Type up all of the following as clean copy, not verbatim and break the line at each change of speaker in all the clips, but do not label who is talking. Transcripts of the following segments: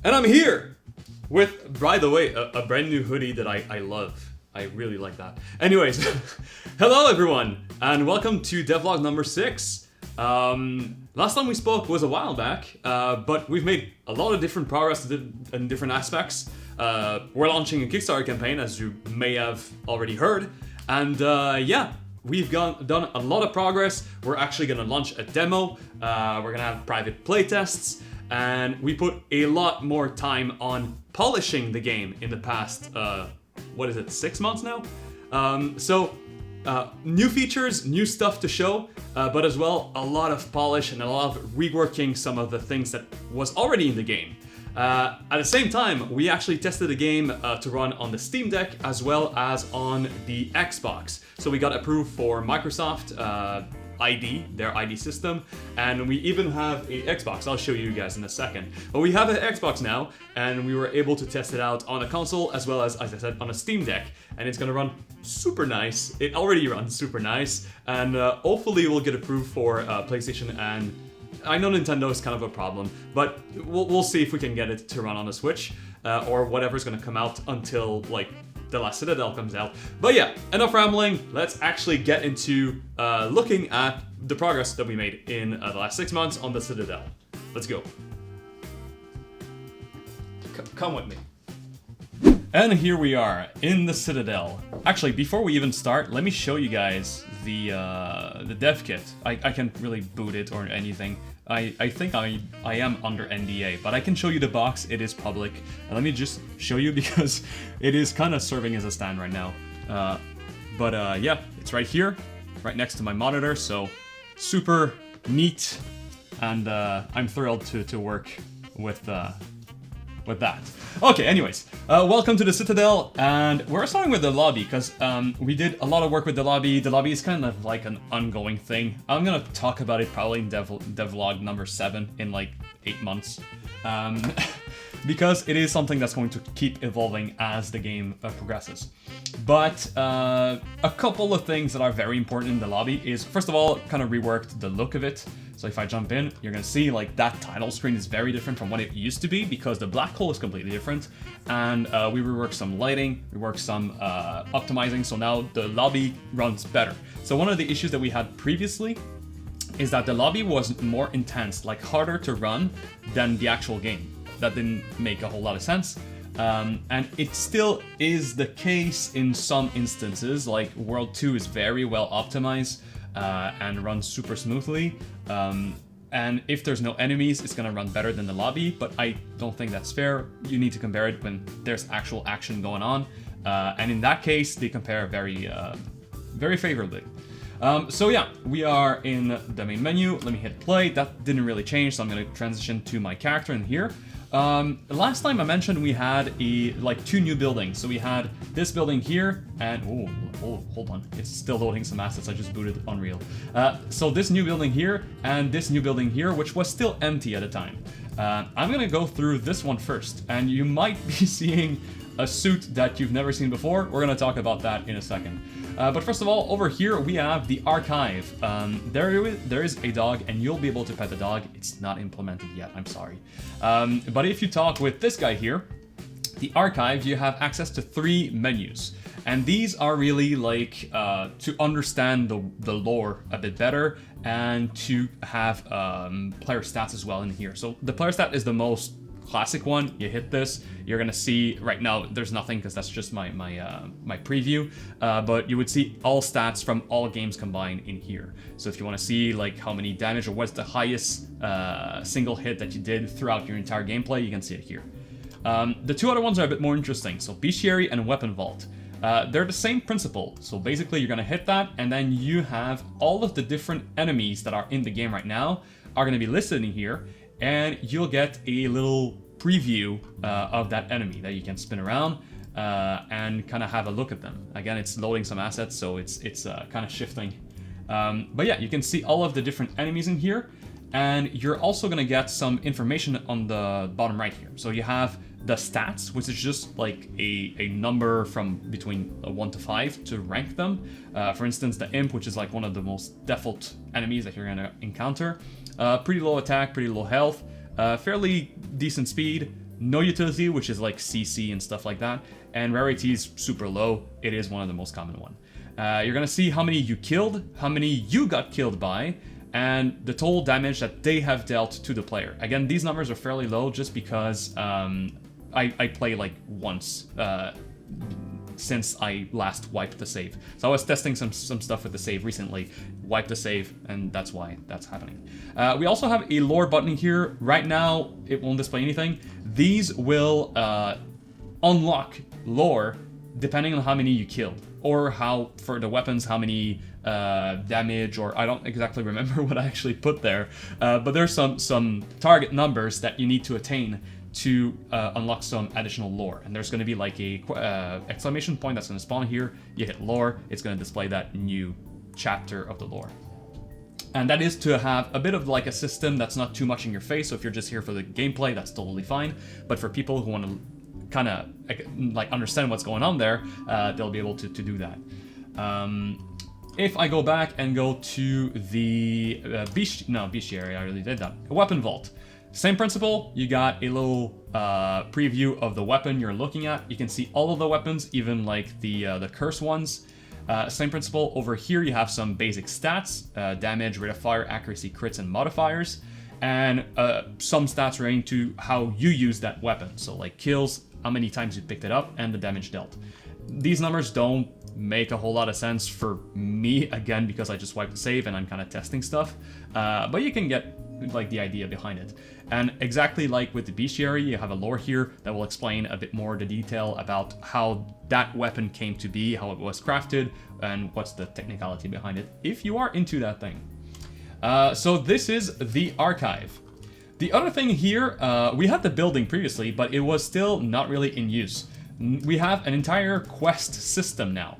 And I'm here with, by the way, a brand new hoodie that I love. I really like that. Anyways, hello everyone, and welcome to devlog number 6. Last time we spoke was a while back, but we've made a lot of different progress in different aspects. We're launching a Kickstarter campaign, as you may have already heard, and yeah, we've done a lot of progress. We're actually going to launch a demo, we're going to have private playtests, and we put a lot more time on polishing the game in the past, 6 months now? New features, new stuff to show, but as well a lot of polish and a lot of reworking some of the things that was already in the game. At the same time, we actually tested the game to run on the Steam Deck as well as on the Xbox. So we got approved for Microsoft ID, their ID system, and we even have a Xbox. I'll show you guys in a second. But we have an Xbox now, and we were able to test it out on a console as well as I said, on a Steam Deck, and it's gonna run super nice. It already runs super nice, and hopefully we'll get approved for PlayStation, and I know Nintendo is kind of a problem, but we'll see if we can get it to run on the Switch, or whatever's gonna come out until, like, the Last Citadel comes out. But yeah, enough rambling. Let's actually get into looking at the progress that we made in the last 6 months on the Citadel. Let's go. Come with me. And here we are in the Citadel. Actually, before we even start, let me show you guys the dev kit. I can't really boot it or anything. I think I am under NDA, but I can show you the box. It is public. And let me just show you because it is kind of serving as a stand right now. Yeah, it's right here, right next to my monitor. So super neat, and I'm thrilled to work with that. Okay, anyways, welcome to the Citadel, and we're starting with the lobby, because we did a lot of work with the lobby. The lobby is kind of like an ongoing thing. I'm gonna talk about it probably in devlog number 7 in like 8 months, because it is something that's going to keep evolving as the game progresses. But a couple of things that are very important in the lobby is, first of all, kind of reworked the look of it. So if I jump in, you're gonna see like that title screen is very different from what it used to be because the black hole is completely different. And we reworked some lighting, we worked some optimizing, so now the lobby runs better. So one of the issues that we had previously is that the lobby was more intense, like harder to run than the actual game. That didn't make a whole lot of sense. And it still is the case in some instances, like World 2 is very well optimized and runs super smoothly. And if there's no enemies, it's gonna run better than the lobby, but I don't think that's fair. You need to compare it when there's actual action going on. And in that case, they compare very favorably. So yeah, we are in the main menu. Let me hit play. That didn't really change, so I'm gonna transition to my character in here. Last time I mentioned we had like 2 new buildings. So we had this building here, and oh, hold on, it's still loading some assets. I just booted Unreal. So this new building here and this new building here, which was still empty at the time. I'm gonna go through this one first, and you might be seeing a suit that you've never seen before. We're gonna talk about that in a second. But first of all, over here we have the archive. There is a dog, and you'll be able to pet the dog. It's not implemented yet, I'm sorry. But if you talk with this guy here, the archive, you have access to 3 menus. And these are really like to understand the lore a bit better and to have player stats as well in here. So the player stat is the most classic one. You hit this, you're gonna see right now there's nothing because that's just my preview, but you would see all stats from all games combined in here. So if you want to see like how many damage or what's the highest single hit that you did throughout your entire gameplay, you can see it here. The 2 other ones are a bit more interesting. So Bestiary and Weapon Vault. They're the same principle. So basically you're gonna hit that, and then you have all of the different enemies that are in the game right now are gonna be listed in here, and you'll get a little preview of that enemy that you can spin around and kind of have a look at them. Again, it's loading some assets, so it's kind of shifting. But yeah, you can see all of the different enemies in here, and you're also gonna get some information on the bottom right here. So you have the stats, which is just like a number from between 1 to 5 to rank them. For instance, the Imp, which is like one of the most default enemies that you're gonna encounter. Pretty low attack, pretty low health, fairly decent speed, no utility, which is like CC and stuff like that, and rarity is super low. It is one of the most common one. You're gonna see how many you killed, how many you got killed by, and the total damage that they have dealt to the player. Again, these numbers are fairly low just because I play like once since I last wiped the save. So I was testing some stuff with the save recently, wiped the save, and that's why that's happening. We also have a lore button here. Right now, it won't display anything. These will unlock lore depending on how many you killed, or how, for the weapons, how many damage, or I don't exactly remember what I actually put there, but there's some target numbers that you need to attain to unlock some additional lore. And there's going to be like a exclamation point that's going to spawn here. You hit lore, it's going to display that new chapter of the lore. And that is to have a bit of like a system that's not too much in your face. So if you're just here for the gameplay, that's totally fine. But for people who want to kind of like understand what's going on there, they'll be able to do that. If I go back and go to the bestiary, I already did that. A weapon vault. Same principle, you got a little preview of the weapon you're looking at. You can see all of the weapons, even like the curse ones. Same principle, over here you have some basic stats, damage, rate of fire, accuracy, crits, and modifiers. And some stats relating to how you use that weapon. So like kills, how many times you picked it up, and the damage dealt. These numbers don't make a whole lot of sense for me, again, because I just wiped the save and I'm kind of testing stuff. But you can get like the idea behind it. And exactly like with the bestiary, you have a lore here that will explain a bit more the detail about how that weapon came to be, how it was crafted, and what's the technicality behind it, if you are into that thing. So this is the archive. The other thing here, we had the building previously, but it was still not really in use. We have an entire quest system now.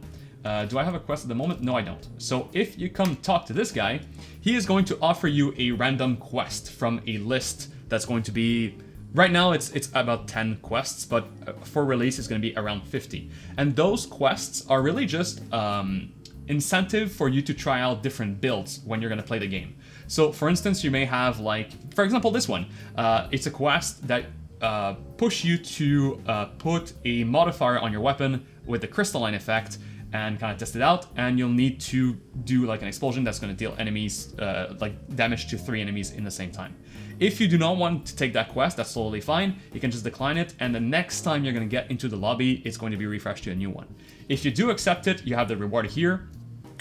Do I have a quest at the moment? No, I don't. So if you come talk to this guy, he is going to offer you a random quest from a list that's going to be... Right now it's about 10 quests, but for release it's going to be around 50. And those quests are really just incentive for you to try out different builds when you're going to play the game. So for instance, you may have like, for example, this one. It's a quest that push you to put a modifier on your weapon with the crystalline effect and kind of test it out, and you'll need to do like an explosion that's going to deal enemies like damage to 3 enemies in the same time. If you do not want to take that quest, that's totally fine. You can just decline it, and the next time you're going to get into the lobby, it's going to be refreshed to a new one. If you do accept it, you have the reward here.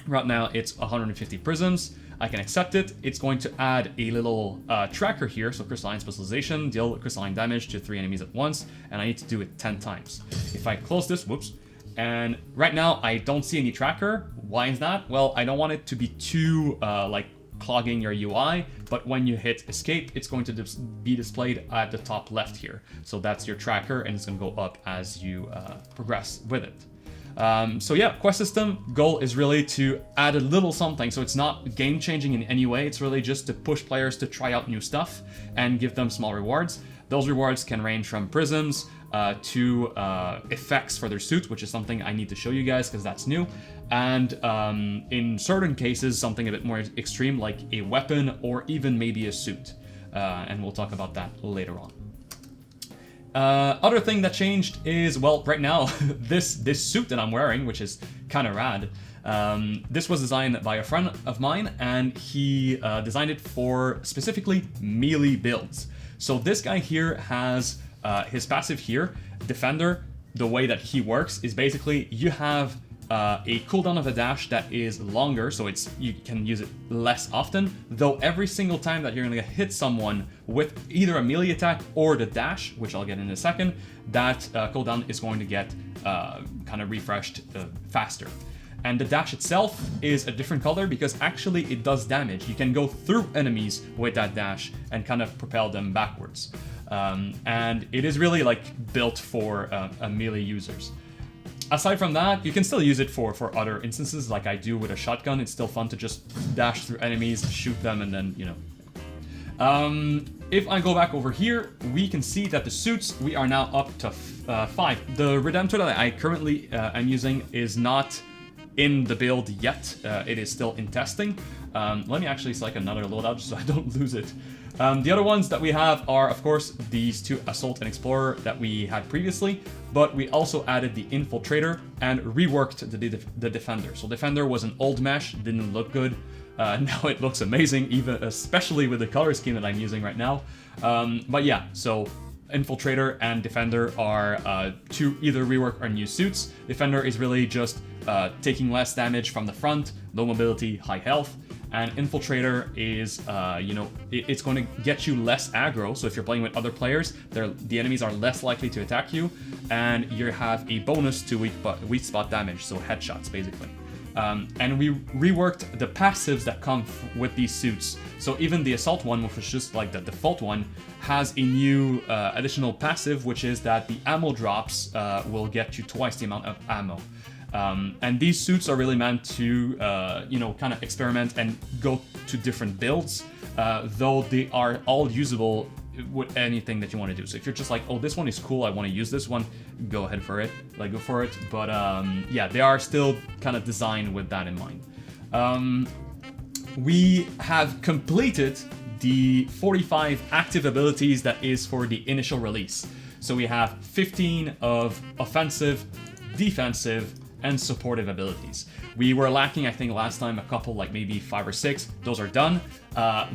Right now it's 150 prisms. I can accept it. It's going to add a little tracker here, so crystalline specialization, deal crystalline damage to 3 enemies at once, and I need to do it 10 times. If I close this, whoops, and right now I don't see any tracker. Why is that? Well, I don't want it to be too like clogging your UI, but when you hit escape, it's going to be displayed at the top left here. So that's your tracker, and it's going to go up as you progress with it. So yeah, quest system goal is really to add a little something. So it's not game changing in any way. It's really just to push players to try out new stuff and give them small rewards. Those rewards can range from prisms to effects for their suit, which is something I need to show you guys because that's new. And in certain cases, something a bit more extreme like a weapon or even maybe a suit. And we'll talk about that later on. Other thing that changed is, well, right now, this suit that I'm wearing, which is kind of rad, this was designed by a friend of mine, and he designed it for specifically melee builds. So this guy here has his passive here, Defender. The way that he works is basically you have a cooldown of a dash that is longer, so you can use it less often, though every single time that you're going to hit someone with either a melee attack or the dash, which I'll get in a second, that cooldown is going to get kind of refreshed faster. And the dash itself is a different color because actually it does damage. You can go through enemies with that dash and kind of propel them backwards. And it is really like built for melee users. Aside from that, you can still use it for other instances like I do with a shotgun. It's still fun to just dash through enemies, shoot them, and then, you know. If I go back over here, we can see that the suits, we are now up to 5. The Redemptor that I currently am using is not in the build yet. It is still in testing. Let me actually select another loadout just so I don't lose it. The other ones that we have are, of course, these two Assault and Explorer that we had previously, but we also added the Infiltrator and reworked the Defender. So Defender was an old mesh, didn't look good. Now it looks amazing, even especially with the color scheme that I'm using right now. But yeah, so Infiltrator and Defender are two either rework or new suits. Defender is really just taking less damage from the front, low mobility, high health. And Infiltrator is, you know, it's going to get you less aggro. So if you're playing with other players, the enemies are less likely to attack you, and you have a bonus to weak spot damage, so headshots basically. And we reworked the passives that come with these suits. So even the Assault one, which was just like the default one, has a new additional passive, which is that the ammo drops will get you twice the amount of ammo. And these suits are really meant to, you know, kind of experiment and go to different builds, though they are all usable with anything that you want to do. So if you're just like, oh, this one is cool, I want to use this one, go ahead for it, like go for it. But yeah, they are still kind of designed with that in mind. We have completed the 45 active abilities that is for the initial release. So we have 15 of offensive, defensive, and supportive abilities. We were lacking, I think, last time a couple, like maybe 5 or 6. Those are done.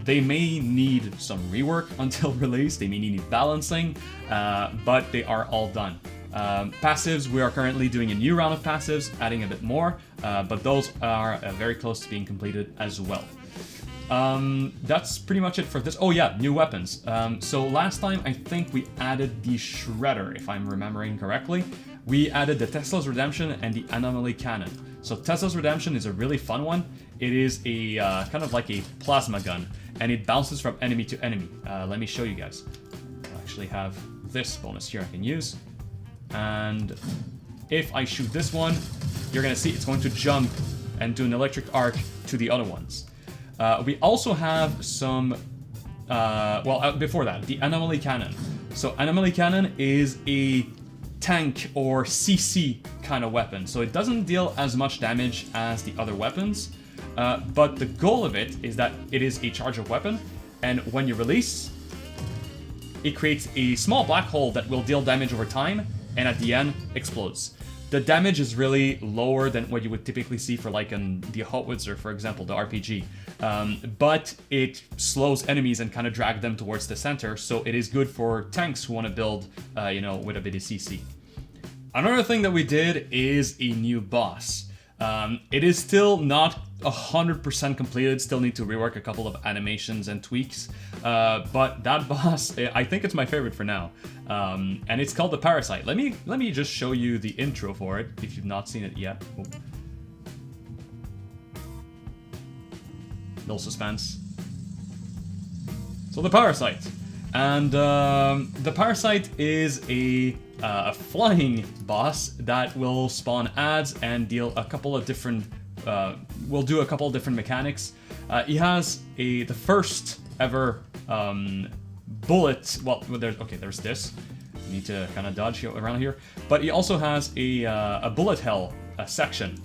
They may need some rework until release. They may need balancing, but they are all done. Passives, we are currently doing a new round of passives, adding a bit more, but those are very close to being completed as well. That's pretty much it for this. Oh yeah, new weapons. So last time I think we added the Shredder, if I'm remembering correctly. We added the Tesla's Redemption and the Anomaly Cannon. So Tesla's Redemption is a really fun one. It is a kind of like a plasma gun, and it bounces from enemy to enemy. Let me show you guys. I actually have this bonus here I can use. And if I shoot this one, you're gonna see it's going to jump and do an electric arc to the other ones. We also have some, before that, the Anomaly Cannon. So Anomaly Cannon is a tank or CC kind of weapon. So it doesn't deal as much damage as the other weapons, but the goal of it is that it is a charge of weapon, and when you release, it creates a small black hole that will deal damage over time, and at the end, explodes. The damage is really lower than what you would typically see for like the Hotwitzer, for example, the RPG. But it slows enemies and kind of drags them towards the center, so it is good for tanks who want to build, you know, with a bit of CC. Another thing that we did is a new boss. It is still not 100% completed, still need to rework a couple of animations and tweaks, but that boss, I think it's my favorite for now. And it's called the Parasite. Let me just show you the intro for it, if you've not seen it yet. Oh. Little suspense. So the Parasite. And the Parasite is a flying boss that will spawn ads and deal a couple of different, will do a couple of different mechanics. He has the first ever bullet, well, there's this. You need to kind of dodge around here. But he also has a bullet hell section.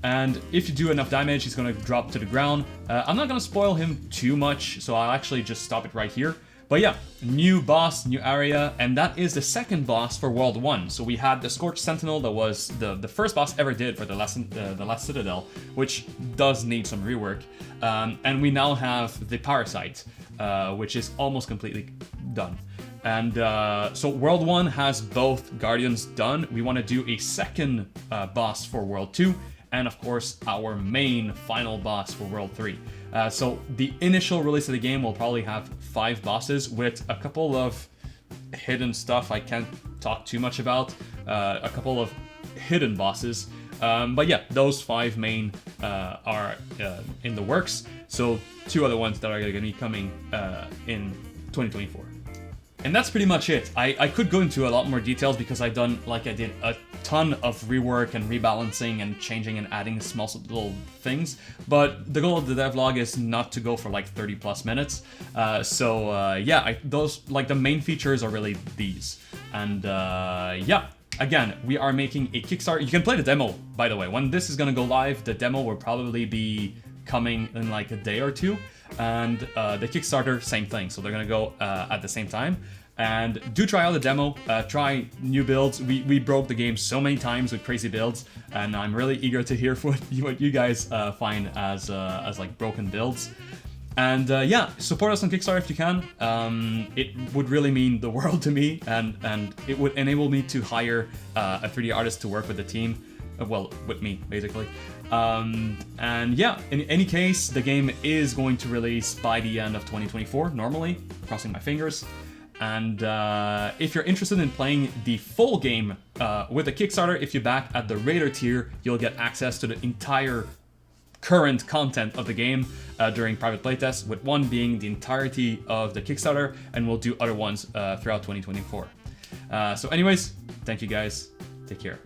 And if you do enough damage, he's going to drop to the ground. I'm not going to spoil him too much, so I'll actually just stop it right here. But yeah, new boss, new area, and that is the second boss for World 1. So we had the Scorched Sentinel that was the first boss ever did for the Last Citadel, which does need some rework. And we now have the Parasite, which is almost completely done. And so World 1 has both Guardians done. We want to do a second boss for World 2, and of course our main final boss for World 3. So the initial release of the game will probably have 5 bosses with a couple of hidden stuff I can't talk too much about, a couple of hidden bosses. But yeah, those 5 main are in the works, so 2 other ones that are going to be coming in 2024. And that's pretty much it. I could go into a lot more details because I've done, like I did, a ton of rework and rebalancing and changing and adding small little things. But the goal of the devlog is not to go for like 30 plus minutes. Yeah, those, like the main features are really these. And yeah, again, we are making a Kickstarter. You can play the demo, by the way. When this is gonna go live, the demo will probably be coming in like a day or two, and the Kickstarter, same thing. So they're gonna go at the same time. And do try out the demo, try new builds. We broke the game so many times with crazy builds, and I'm really eager to hear what you guys find as like broken builds. And yeah, support us on Kickstarter if you can. It would really mean the world to me, and it would enable me to hire a 3D artist to work with the team. Well, with me, basically. And yeah, in any case, the game is going to release by the end of 2024, normally, crossing my fingers. And if you're interested in playing the full game with the Kickstarter, if you back at the Raider tier, you'll get access to the entire current content of the game during private playtests, with one being the entirety of the Kickstarter, and we'll do other ones throughout 2024. So anyways, thank you guys. Take care.